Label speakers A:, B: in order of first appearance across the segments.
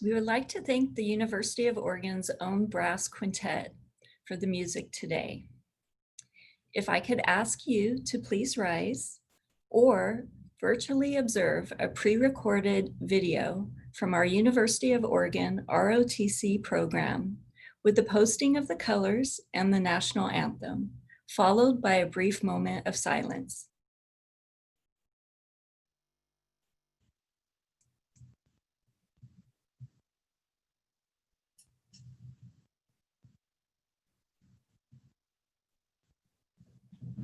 A: We would like to thank the University of Oregon's own brass quintet for the music today. If I could ask you to please rise or virtually observe a pre-recorded video from our University of Oregon ROTC program, with the posting of the colors and the national anthem, followed by a brief moment of silence.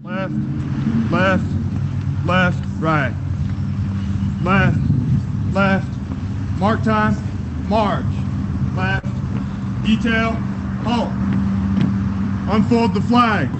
B: Left, left, left, right. Left, left, mark time, march. Left, detail, halt. Unfold the flags.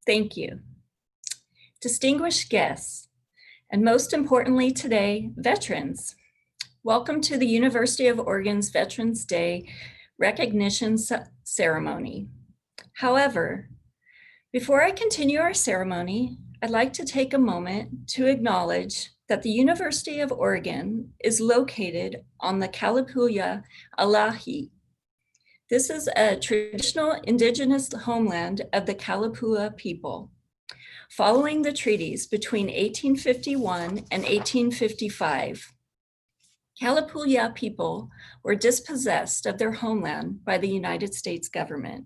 A: Thank you. Distinguished guests, and most importantly today, veterans. Welcome to the University of Oregon's Veterans Day recognition ceremony. However, before I continue our ceremony, I'd like to take a moment to acknowledge that the University of Oregon is located on the Kalapuya Aweigh. This is a traditional indigenous homeland of the Kalapua people. Following the treaties between 1851 and 1855, Kalapuya people were dispossessed of their homeland by the United States government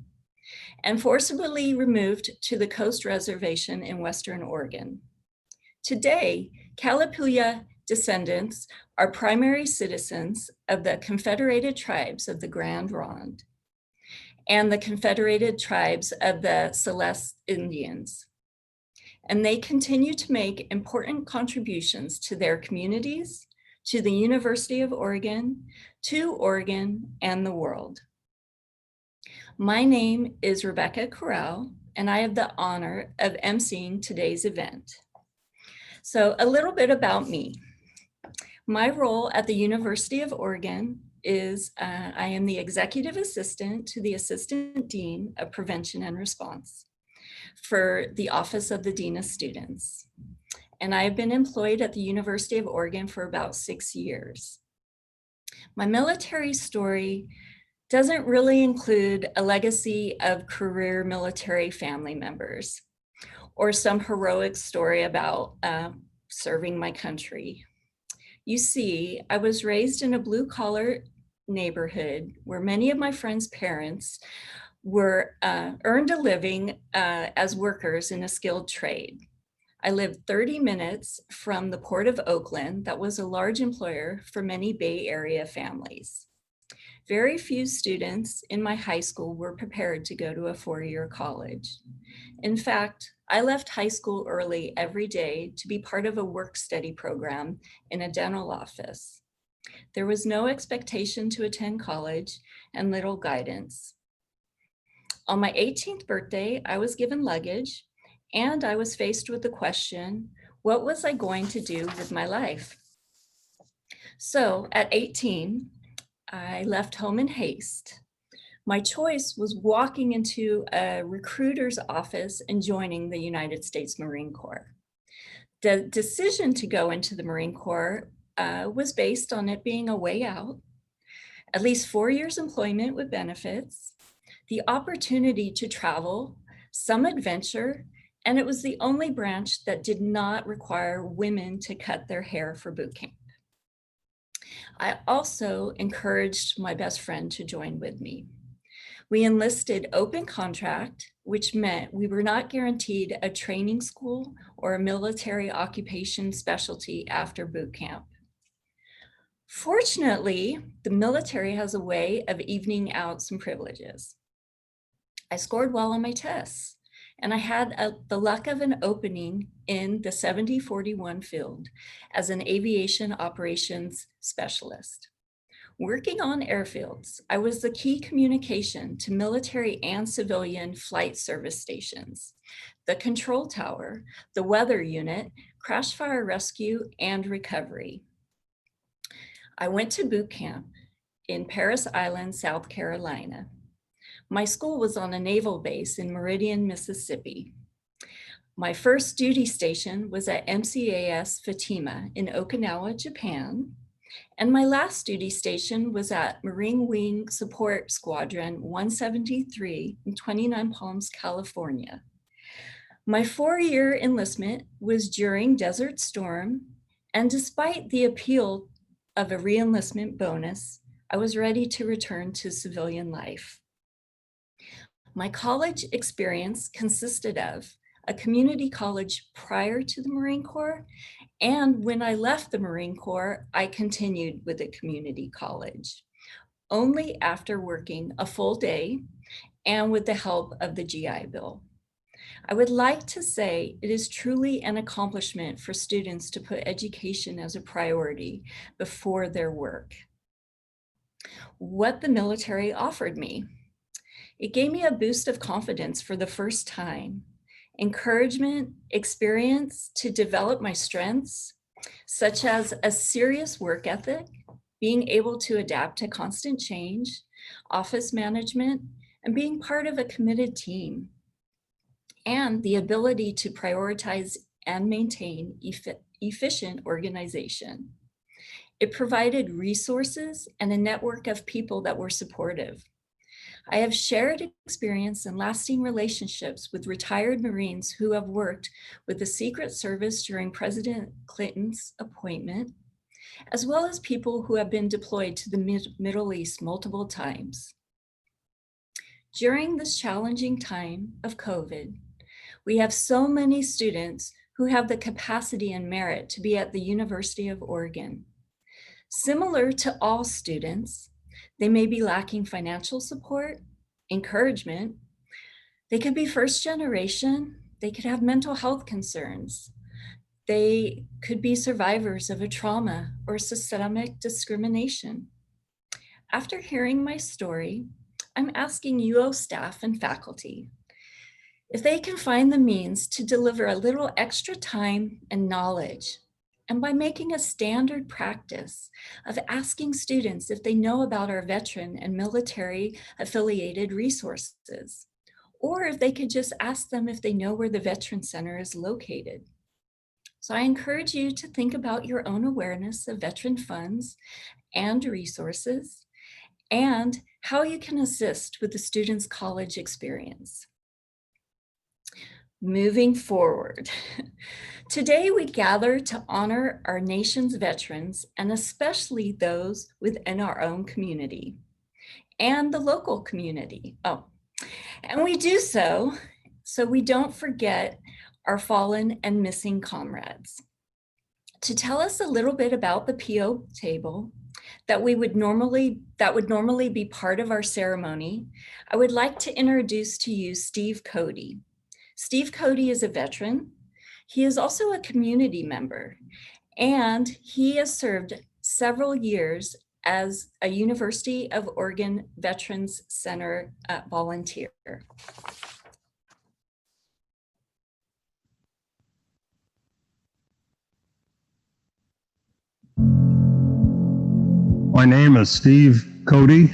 A: and forcibly removed to the Coast Reservation in Western Oregon. Today, Kalapuya descendants are primary citizens of the Confederated Tribes of the Grand Ronde and the Confederated Tribes of the Celeste Indians. And they continue to make important contributions to their communities, to the University of Oregon, to Oregon, and the world. My name is Rebecca Corral, and I have the honor of emceeing today's event. So a little bit about me. My role at the University of Oregon is I am the executive assistant to the Assistant Dean of Prevention and Response for the Office of the Dean of Students. And I have been employed at the University of Oregon for about 6 years. My military story doesn't really include a legacy of career military family members or some heroic story about serving my country. You see, I was raised in a blue-collar neighborhood where many of my friends' parents were earned a living as workers in a skilled trade. I lived 30 minutes from the Port of Oakland, that was a large employer for many Bay Area families. Very few students in my high school were prepared to go to a four-year college. In fact, I left high school early every day to be part of a work-study program in a dental office. There was no expectation to attend college and little guidance. On my 18th birthday, I was given luggage and I was faced with the question, what was I going to do with my life? So at 18, I left home in haste. My choice was walking into a recruiter's office and joining the United States Marine Corps. The decision to go into the Marine Corps was based on it being a way out, at least 4 years employment with benefits, the opportunity to travel some adventure, and it was the only branch that did not require women to cut their hair for boot camp. I also encouraged my best friend to join with me. We enlisted open contract, which meant we were not guaranteed a training school or a military occupation specialty after boot camp. Fortunately, the military has a way of evening out some privileges. I scored well on my tests, and I had the luck of an opening in the 7041 field as an aviation operations specialist. Working on airfields, I was the key communication to military and civilian flight service stations, the control tower, the weather unit, crash fire rescue, and recovery. I went to boot camp in Parris Island, South Carolina. My school was on a naval base in Meridian, Mississippi. My first duty station was at MCAS Fatima in Okinawa, Japan. And my last duty station was at Marine Wing Support Squadron 173 in 29 Palms, California. My 4-year enlistment was during Desert Storm, and despite the appeal of a re-enlistment bonus, I was ready to return to civilian life. My college experience consisted of a community college prior to the Marine Corps, and when I left the Marine Corps, I continued with a community college, only after working a full day and with the help of the GI Bill. I would like to say it is truly an accomplishment for students to put education as a priority before their work. What the military offered me. It gave me a boost of confidence for the first time, encouragement, experience to develop my strengths, such as a serious work ethic, being able to adapt to constant change, office management, and being part of a committed team, and the ability to prioritize and maintain efficient organization. It provided resources and a network of people that were supportive. I have shared experience and lasting relationships with retired Marines who have worked with the Secret Service during President Clinton's appointment, as well as people who have been deployed to the Middle East multiple times. During this challenging time of COVID, we have so many students who have the capacity and merit to be at the University of Oregon. Similar to all students, they may be lacking financial support, encouragement. They could be first generation. They could have mental health concerns. They could be survivors of a trauma or systemic discrimination. After hearing my story, I'm asking UO staff and faculty if they can find the means to deliver a little extra time and knowledge, and by making a standard practice of asking students if they know about our veteran and military affiliated resources, or if they could just ask them if they know where the Veteran Center is located. So I encourage you to think about your own awareness of veteran funds and resources, and how you can assist with the student's college experience. Moving forward, today we gather to honor our nation's veterans, and especially those within our own community and the local community. And we do so we don't forget our fallen and missing comrades. To tell us a little bit about the PO table that would normally be part of our ceremony, I would like to introduce to you Steve Cody. Steve Cody is a veteran. He is also a community member, and he has served several years as a University of Oregon Veterans Center volunteer.
C: My name is Steve Cody.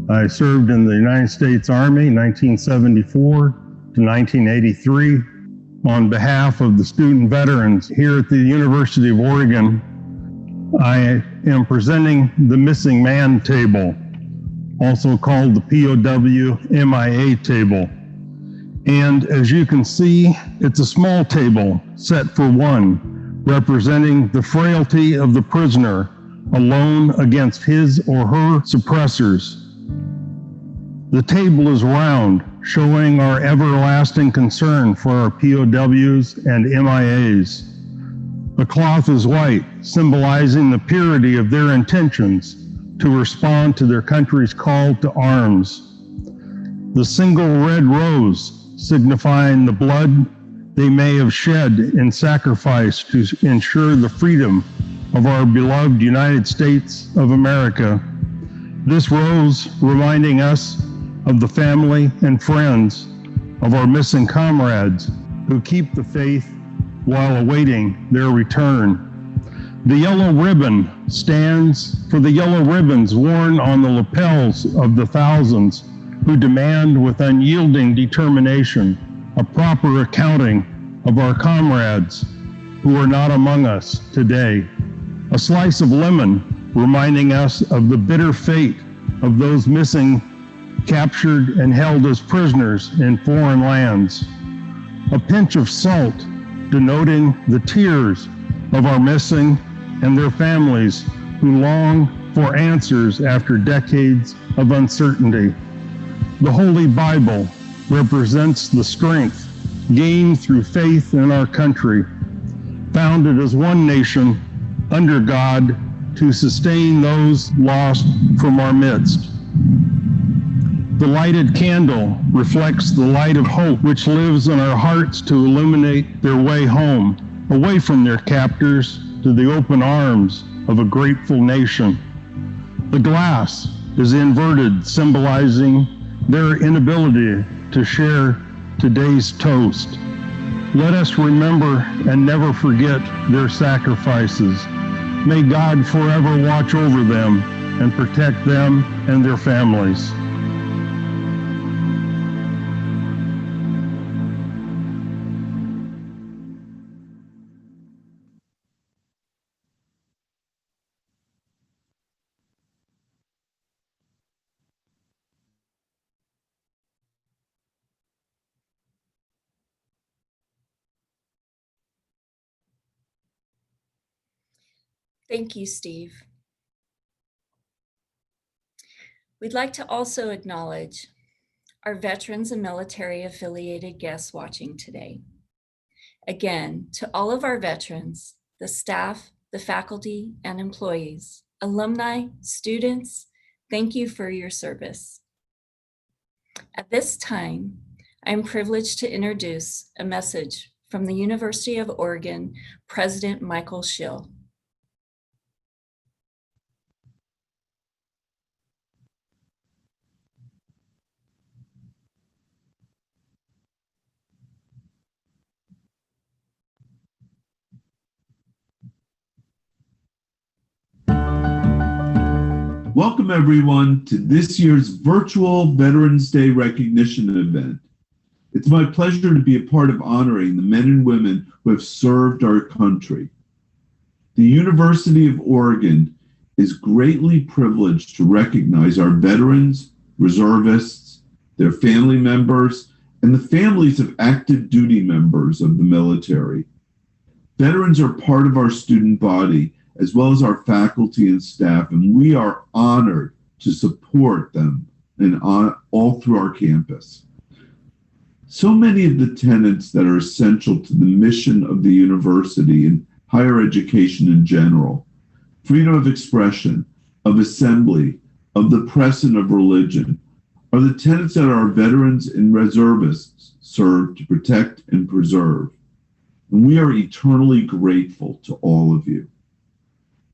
C: I served in the United States Army 1974 to 1983. On behalf of the student veterans here at the University of Oregon, I am presenting the Missing Man Table, also called the POW MIA Table. And as you can see, it's a small table set for one, representing the frailty of the prisoner alone against his or her suppressors. The table is round, showing our everlasting concern for our POWs and MIAs. The cloth is white, symbolizing the purity of their intentions to respond to their country's call to arms. The single red rose, signifying the blood they may have shed in sacrifice to ensure the freedom of our beloved United States of America. This rose reminding us of the family and friends of our missing comrades who keep the faith while awaiting their return. The yellow ribbon stands for the yellow ribbons worn on the lapels of the thousands who demand with unyielding determination a proper accounting of our comrades who are not among us today. A slice of lemon reminding us of the bitter fate of those missing, captured, and held as prisoners in foreign lands. A pinch of salt denoting the tears of our missing and their families who long for answers after decades of uncertainty. The Holy Bible represents the strength gained through faith in our country, founded as one nation under God to sustain those lost from our midst. The lighted candle reflects the light of hope which lives in our hearts to illuminate their way home, away from their captors to the open arms of a grateful nation. The glass is inverted, symbolizing their inability to share today's toast. Let us remember and never forget their sacrifices. May God forever watch over them and protect them and their families.
A: Thank you, Steve. We'd like to also acknowledge our veterans and military affiliated guests watching today. Again, to all of our veterans, the staff, the faculty, and employees, alumni, students, thank you for your service. At this time, I am privileged to introduce a message from the University of Oregon President Michael Schill.
D: Welcome everyone to this year's virtual Veterans Day recognition event. It's my pleasure to be a part of honoring the men and women who have served our country. The University of Oregon is greatly privileged to recognize our veterans, reservists, their family members, and the families of active duty members of the military. Veterans are part of our student body, as well as our faculty and staff, and we are honored to support them and all through our campus. So many of the tenets that are essential to the mission of the university and higher education in general, freedom of expression, of assembly, of the press, and of religion, are the tenets that our veterans and reservists serve to protect and preserve. And we are eternally grateful to all of you.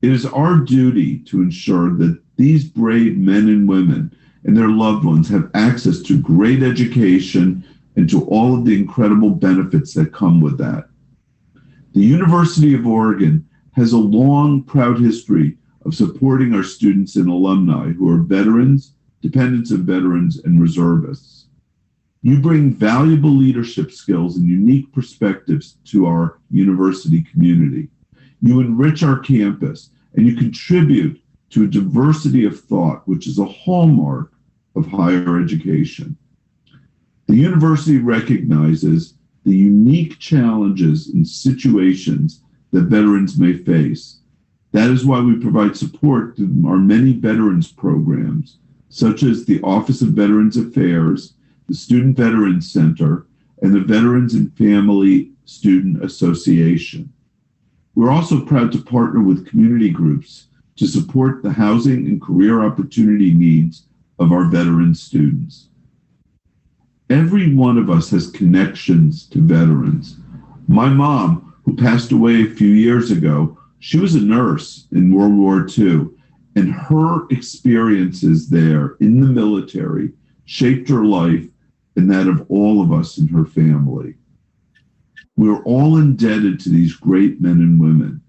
D: It is our duty to ensure that these brave men and women and their loved ones have access to great education and to all of the incredible benefits that come with that. The University of Oregon has a long, proud history of supporting our students and alumni who are veterans, dependents of veterans, and reservists. You bring valuable leadership skills and unique perspectives to our university community. You enrich our campus, and you contribute to a diversity of thought, which is a hallmark of higher education. The university recognizes the unique challenges and situations that veterans may face. That is why we provide support to our many veterans programs, such as the Office of Veterans Affairs, the Student Veterans Center, and the Veterans and Family Student Association. We're also proud to partner with community groups to support the housing and career opportunity needs of our veteran students. Every one of us has connections to veterans. My mom, who passed away a few years ago, she was a nurse in World War II, and her experiences there in the military shaped her life and that of all of us in her family. We're all indebted to these great men and women.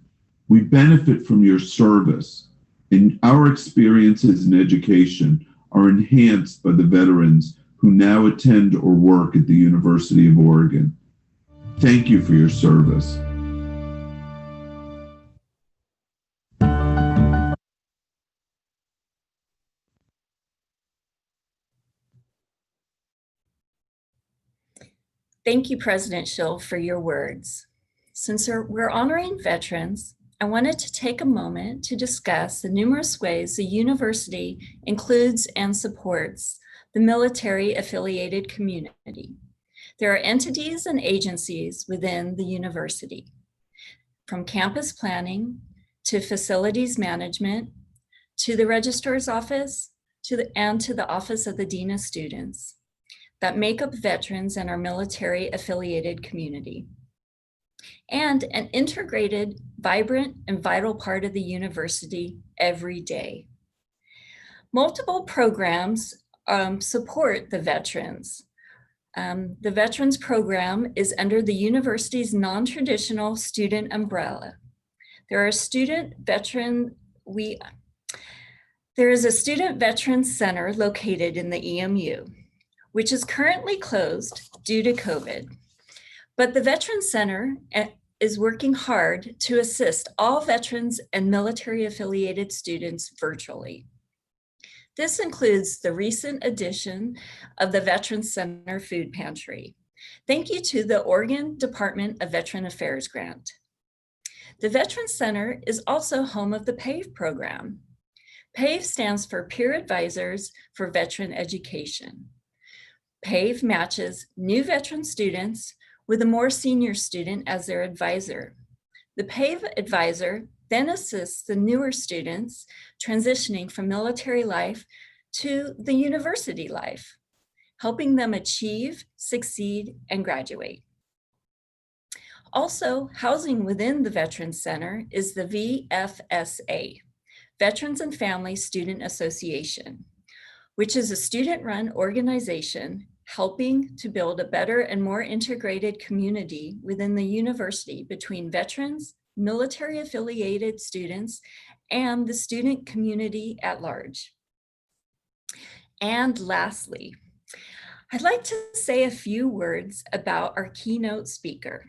D: We benefit from your service, and our experiences in education are enhanced by the veterans who now attend or work at the University of Oregon. Thank you for your service.
A: Thank you, President Schill, for your words. Since we're honoring veterans, I wanted to take a moment to discuss the numerous ways the university includes and supports the military-affiliated community. There are entities and agencies within the university, from campus planning to facilities management, to the registrar's office, and to the Office of the Dean of Students, that make up veterans and our military-affiliated community, and an integrated, vibrant, and vital part of the university every day. Multiple programs support the veterans. The Veterans Program is under the university's non-traditional student umbrella. There is a Student Veteran Center located in the EMU, which is currently closed due to COVID. But the Veterans Center is working hard to assist all veterans and military-affiliated students virtually. This includes the recent addition of the Veterans Center Food Pantry. Thank you to the Oregon Department of Veteran Affairs grant. The Veterans Center is also home of the PAVE program. PAVE stands for Peer Advisors for Veteran Education. PAVE matches new veteran students with a more senior student as their advisor. The PAVE advisor then assists the newer students transitioning from military life to the university life, helping them achieve, succeed, and graduate. Also, housing within the Veterans Center is the VFSA, Veterans and Family Student Association, which is a student-run organization helping to build a better and more integrated community within the university between veterans, military-affiliated students, and the student community at large. And lastly, I'd like to say a few words about our keynote speaker.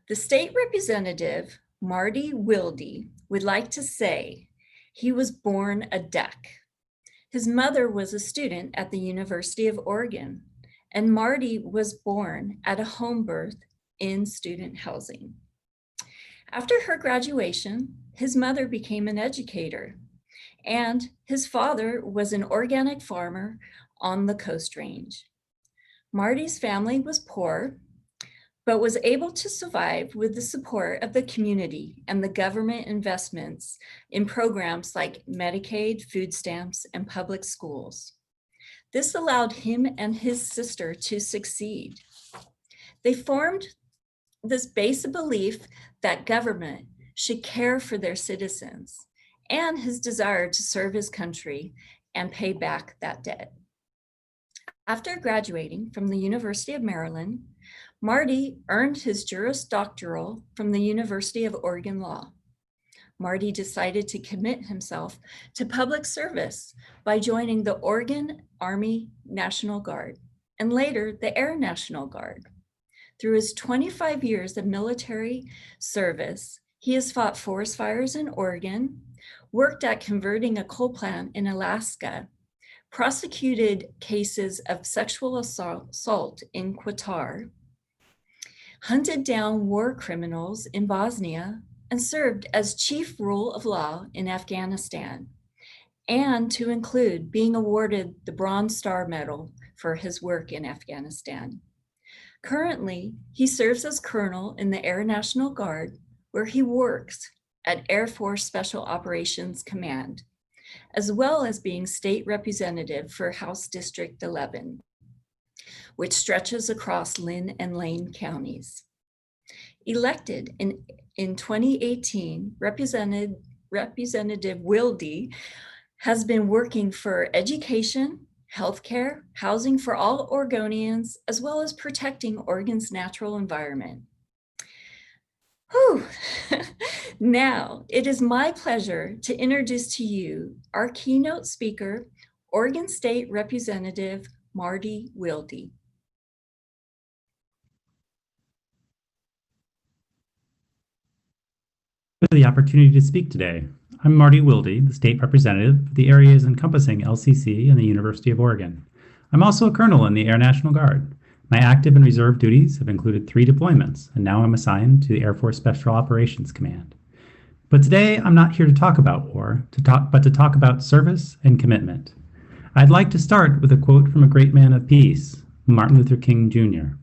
A: The state representative, Marty Wilde, would like to say he was born a duck. His mother was a student at the University of Oregon, and Marty was born at a home birth in student housing. After her graduation, his mother became an educator, and his father was an organic farmer on the Coast Range. Marty's family was poor, but was able to survive with the support of the community and the government investments in programs like Medicaid, food stamps, and public schools. This allowed him and his sister to succeed. They formed this basic belief that government should care for their citizens and his desire to serve his country and pay back that debt. After graduating from the University of Maryland, Marty earned his Juris Doctoral from the University of Oregon Law. Marty decided to commit himself to public service by joining the Oregon Army National Guard and later the Air National Guard. Through his 25 years of military service, he has fought forest fires in Oregon, worked at converting a coal plant in Alaska, prosecuted cases of sexual assault in Qatar, hunted down war criminals in Bosnia, and served as chief rule of law in Afghanistan, and to include being awarded the Bronze Star Medal for his work in Afghanistan. Currently, he serves as colonel in the Air National Guard, where he works at Air Force Special Operations Command, as well as being state representative for House District 11, which stretches across Lynn and Lane counties. Elected in 2018, Representative Wilde has been working for education, healthcare, housing for all Oregonians, as well as protecting Oregon's natural environment. Whew. Now, it is my pleasure to introduce to you our keynote speaker, Oregon State Representative Marty Wilde.
E: For the opportunity to speak today. I'm Marty Wilde, the state representative for the areas encompassing LCC and the University of Oregon. I'm also a colonel in the Air National Guard. My active and reserve duties have included 3 deployments, and now I'm assigned to the Air Force Special Operations Command. But today, I'm not here to talk about war, but to talk about service and commitment. I'd like to start with a quote from a great man of peace, Martin Luther King Jr.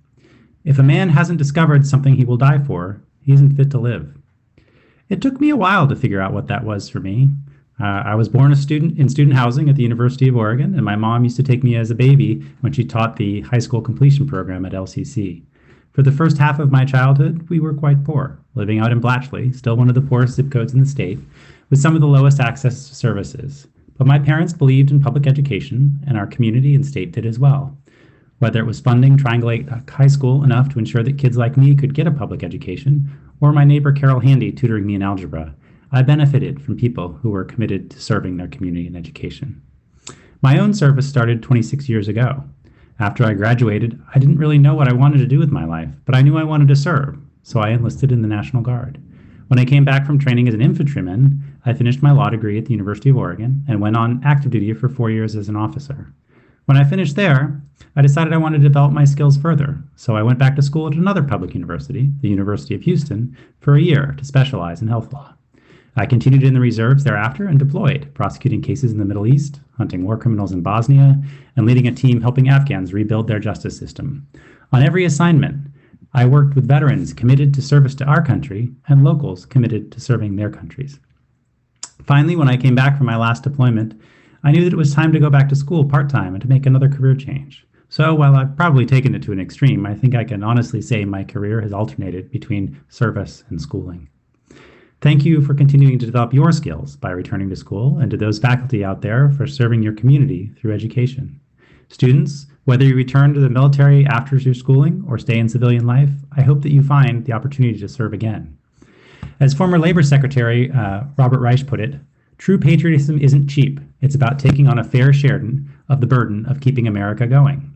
E: If a man hasn't discovered something he will die for, he isn't fit to live. It took me a while to figure out what that was for me. I was born a student in student housing at the University of Oregon, and my mom used to take me as a baby when she taught the high school completion program at LCC. For the first half of my childhood, we were quite poor, living out in Blatchley, still one of the poorest zip codes in the state, with some of the lowest access to services. But my parents believed in public education, and our community and state did as well. Whether it was funding Triangle High School enough to ensure that kids like me could get a public education, or my neighbor Carol Handy tutoring me in algebra, I benefited from people who were committed to serving their community in education. My own service started 26 years ago. After I graduated, I didn't really know what I wanted to do with my life, but I knew I wanted to serve, so I enlisted in the National Guard. When I came back from training as an infantryman, I finished my law degree at the University of Oregon and went on active duty for 4 years as an officer. When I finished there, I decided I wanted to develop my skills further, so I went back to school at another public university, the University of Houston, for a year to specialize in health law. I continued in the reserves thereafter and deployed, prosecuting cases in the Middle East, hunting war criminals in Bosnia, and leading a team helping Afghans rebuild their justice system. On every assignment, I worked with veterans committed to service to our country and locals committed to serving their countries. Finally, when I came back from my last deployment, I knew that it was time to go back to school part-time and to make another career change. So while I've probably taken it to an extreme, I think I can honestly say my career has alternated between service and schooling. Thank you for continuing to develop your skills by returning to school, and to those faculty out there for serving your community through education. Students, whether you return to the military after your schooling or stay in civilian life, I hope that you find the opportunity to serve again. As former Labor Secretary Robert Reich put it, true patriotism isn't cheap. It's about taking on a fair share of the burden of keeping America going.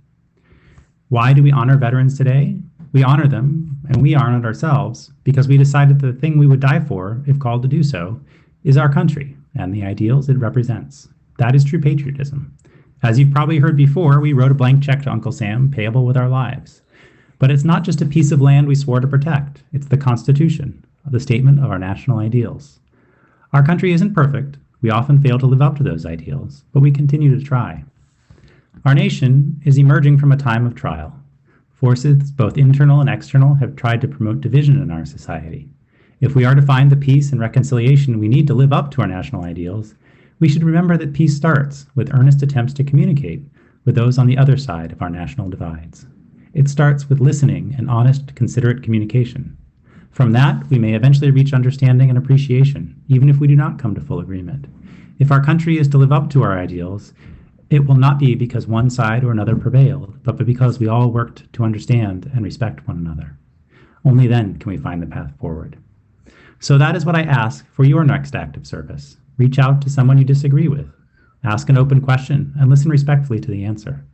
E: Why do we honor veterans today? We honor them, and we honor ourselves, because we decided the thing we would die for, if called to do so, is our country and the ideals it represents. That is true patriotism. As you've probably heard before, we wrote a blank check to Uncle Sam, payable with our lives. But it's not just a piece of land we swore to protect. It's the Constitution, the statement of our national ideals. Our country isn't perfect. We often fail to live up to those ideals, but we continue to try. Our nation is emerging from a time of trial. Forces, both internal and external, have tried to promote division in our society. If we are to find the peace and reconciliation we need to live up to our national ideals, we should remember that peace starts with earnest attempts to communicate with those on the other side of our national divides. It starts with listening and honest, considerate communication. From that, we may eventually reach understanding and appreciation, even if we do not come to full agreement. If our country is to live up to our ideals, it will not be because one side or another prevailed, but because we all worked to understand and respect one another. Only then can we find the path forward. So that is what I ask for your next act of service. Reach out to someone you disagree with. Ask an open question and listen respectfully to the answer.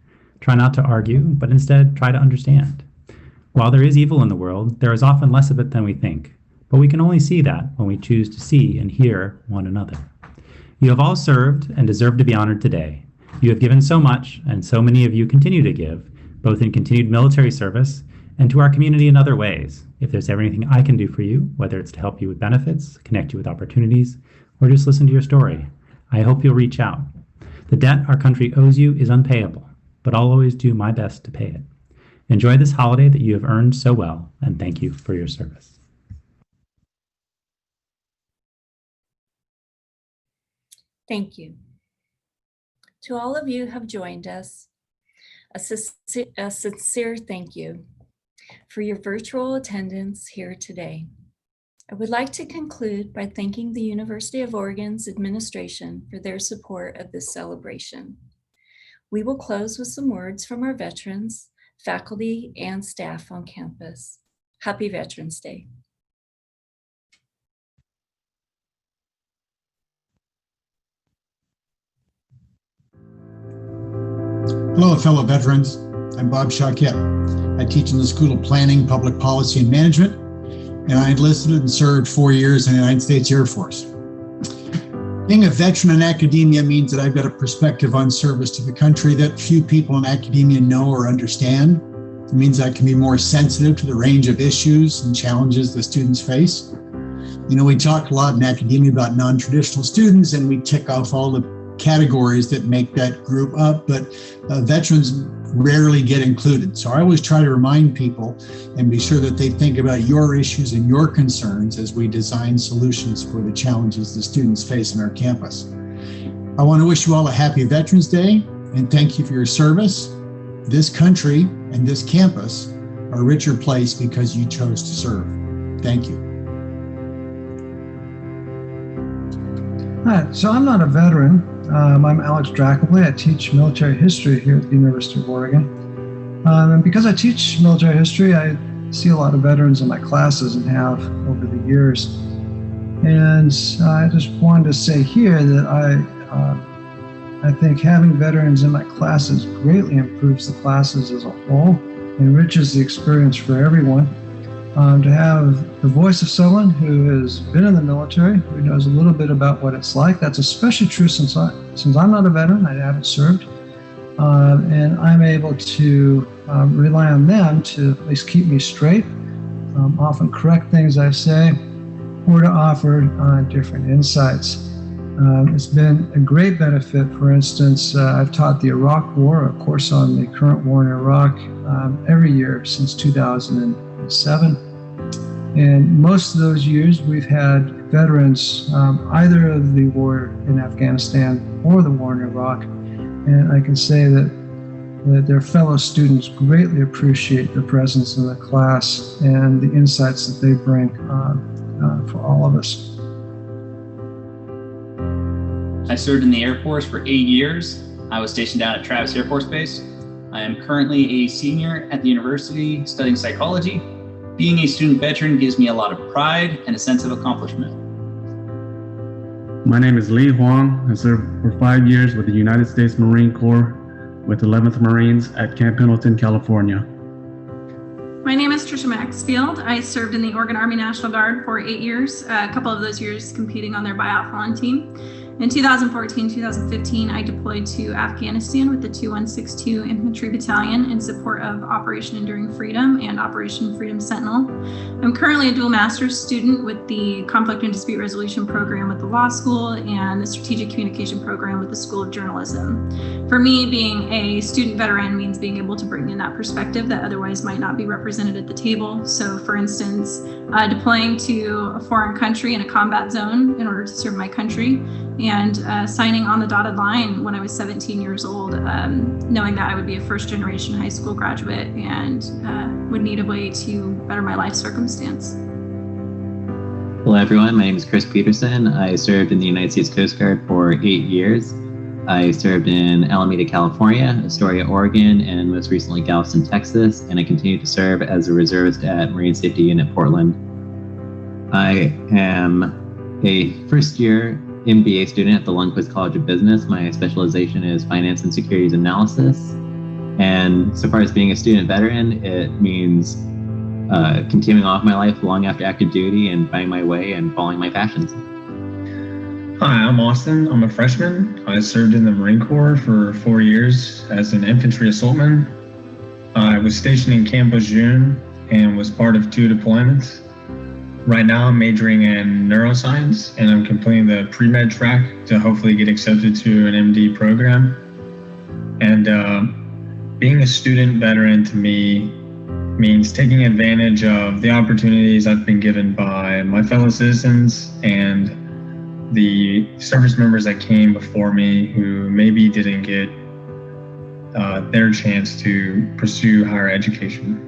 E: Try not to argue, but instead try to understand. While there is evil in the world, there is often less of it than we think, but we can only see that when we choose to see and hear one another. You have all served and deserve to be honored today. You have given so much, and so many of you continue to give, both in continued military service and to our community in other ways. If there's ever anything I can do for you, whether it's to help you with benefits, connect you with opportunities, or just listen to your story, I hope you'll reach out. The debt our country owes you is unpayable, but I'll always do my best to pay it. Enjoy this holiday that you have earned so well, and thank you for your service.
A: Thank you. To all of you who have joined us, a sincere thank you for your virtual attendance here today. I would like to conclude by thanking the University of Oregon's administration for their support of this celebration. We will close with some words from our veterans, faculty, and staff on campus. Happy Veterans Day.
F: Hello, fellow veterans. I'm Bob Shawkett. I teach in the School of Planning, Public Policy, and Management, and I enlisted and served 4 years in the United States Air Force. Being a veteran in academia means that I've got a perspective on service to the country that few people in academia know or understand. It means I can be more sensitive to the range of issues and challenges the students face. You know, we talk a lot in academia about non-traditional students, and we tick off all the categories that make that group up, but veterans rarely get included. So I always try to remind people and be sure that they think about your issues and your concerns as we design solutions for the challenges the students face on our campus. I want to wish you all a happy Veterans Day and thank you for your service. This country and this campus are a richer place because you chose to serve. Thank you.
G: Hi, so I'm not a veteran. I'm Alex Drackley. I teach military history here at the University of Oregon. And because I teach military history, I see a lot of veterans in my classes and have over the years. And I just wanted to say here that I think having veterans in my classes greatly improves the classes as a whole, enriches the experience for everyone. To have the voice of someone who has been in the military, who knows a little bit about what it's like. That's especially true since I'm not a veteran, I haven't served. And I'm able to rely on them to at least keep me straight, often correct things I say, or to offer different insights. It's been a great benefit. For instance, I've taught the Iraq War, a course on the current war in Iraq, every year since 2007. And most of those years, we've had veterans either of the war in Afghanistan or the war in Iraq. And I can say that their fellow students greatly appreciate the presence in the class and the insights that they bring for all of us.
H: I served in the Air Force for 8 years. I was stationed down at Travis Air Force Base. I am currently a senior at the university studying psychology. Being a student veteran gives me a lot of pride and a sense of accomplishment.
I: My name is Lee Huang. I served for 5 years with the United States Marine Corps with 11th Marines at Camp Pendleton, California.
J: My name is Trisha Maxfield. I served in the Oregon Army National Guard for 8 years, a couple of those years competing on their biathlon team. In 2014-2015, I deployed to Afghanistan with the 2162 Infantry Battalion in support of Operation Enduring Freedom and Operation Freedom Sentinel. I'm currently a dual master's student with the Conflict and Dispute Resolution program with the law school and the Strategic Communication program with the School of Journalism. For me, being a student veteran means being able to bring in that perspective that otherwise might not be represented at the table. So for instance, deploying to a foreign country in a combat zone in order to serve my country, and signing on the dotted line when I was 17 years old, knowing that I would be a first generation high school graduate and would need a way to better my life circumstance.
K: Hello everyone, my name is Chris Peterson. I served in the United States Coast Guard for 8 years. I served in Alameda, California, Astoria, Oregon, and most recently Galveston, Texas, and I continue to serve as a reservist at Marine Safety Unit Portland. I am a first year MBA student at the Lundquist College of Business. My specialization is finance and securities analysis. And so far as being a student veteran, it means continuing off my life long after active duty and finding my way and following my passions.
L: Hi, I'm Austin. I'm a freshman. I served in the Marine Corps for 4 years as an infantry assaultman. I was stationed in Camp Lejeune and was part of 2 deployments. Right now, I'm majoring in neuroscience and I'm completing the pre-med track to hopefully get accepted to an MD program. And being a student veteran to me means taking advantage of the opportunities I've been given by my fellow citizens and the service members that came before me who maybe didn't get their chance to pursue higher education.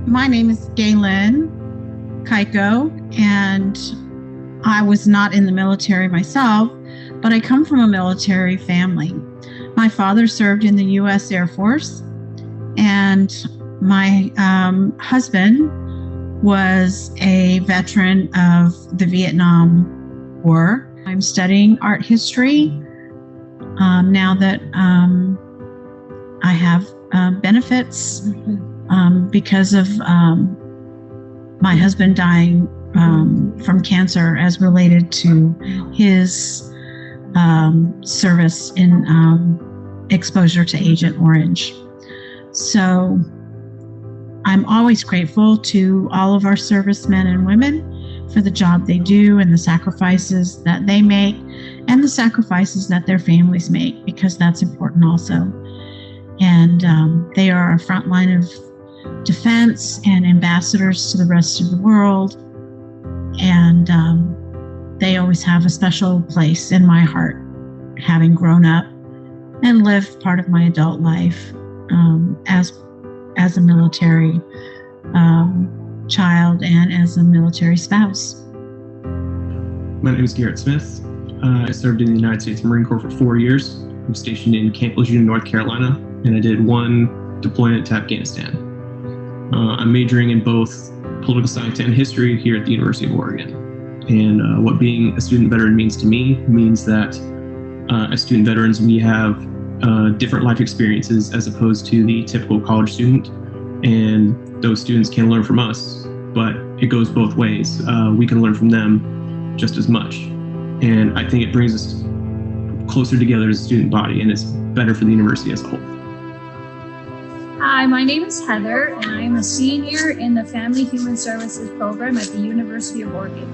M: My name is Gaylin Kaiko, and I was not in the military myself, but I come from a military family. My father served in the U.S. Air Force, and my husband was a veteran of the Vietnam War. I'm studying art history now that I have benefits because of my husband dying from cancer as related to his service in exposure to Agent Orange. So I'm always grateful to all of our servicemen and women for the job they do and the sacrifices that they make and the sacrifices that their families make, because that's important also. And they are a front line of defense and ambassadors to the rest of the world. And they always have a special place in my heart, having grown up and lived part of my adult life as a military child and as a military spouse.
N: My name is Garrett Smith. I served in the United States Marine Corps for 4 years. I'm stationed in Camp Lejeune, North Carolina, and I did 1 deployment to Afghanistan. I'm majoring in both political science and history here at the University of Oregon. And what being a student veteran means to me means that as student veterans, we have different life experiences as opposed to the typical college student. And those students can learn from us, but it goes both ways. We can learn from them just as much. And I think it brings us closer together as a student body, and it's better for the university as a whole.
O: Hi, my name is Heather, and I am a senior in the Family Human Services program at the University of Oregon.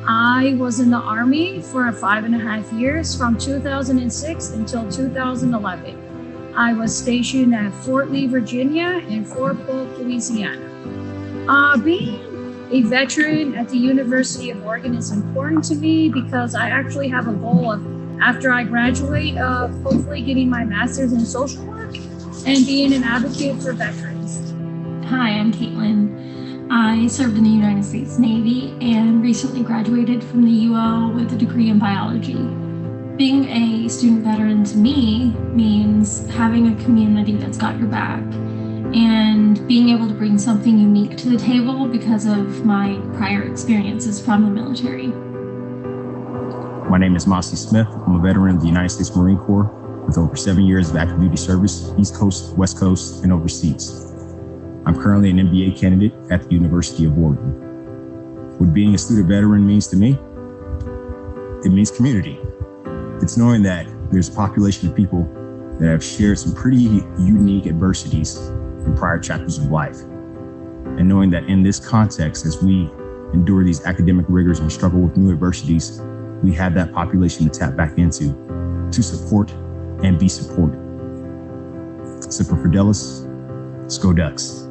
O: I was in the Army for 5.5 years, from 2006 until 2011. I was stationed at Fort Lee, Virginia, and Fort Polk, Louisiana. Being a veteran at the University of Oregon is important to me because I actually have a goal of, after I graduate, of hopefully getting my master's in social work and being an advocate for veterans.
P: Hi, I'm Caitlin. I served in the United States Navy and recently graduated from the UO with a degree in biology. Being a student veteran to me means having a community that's got your back and being able to bring something unique to the table because of my prior experiences from the military.
Q: My name is Marty Smith. I'm a veteran of the United States Marine Corps with over 7 years of active duty service, East Coast, West Coast, and overseas. I'm currently an MBA candidate at the University of Oregon. What being a student veteran means to me, it means community. It's knowing that there's a population of people that have shared some pretty unique adversities in prior chapters of life. And knowing that in this context, as we endure these academic rigors and struggle with new adversities, we have that population to tap back into to support and be supported. Semper Fidelis, Sko Ducks.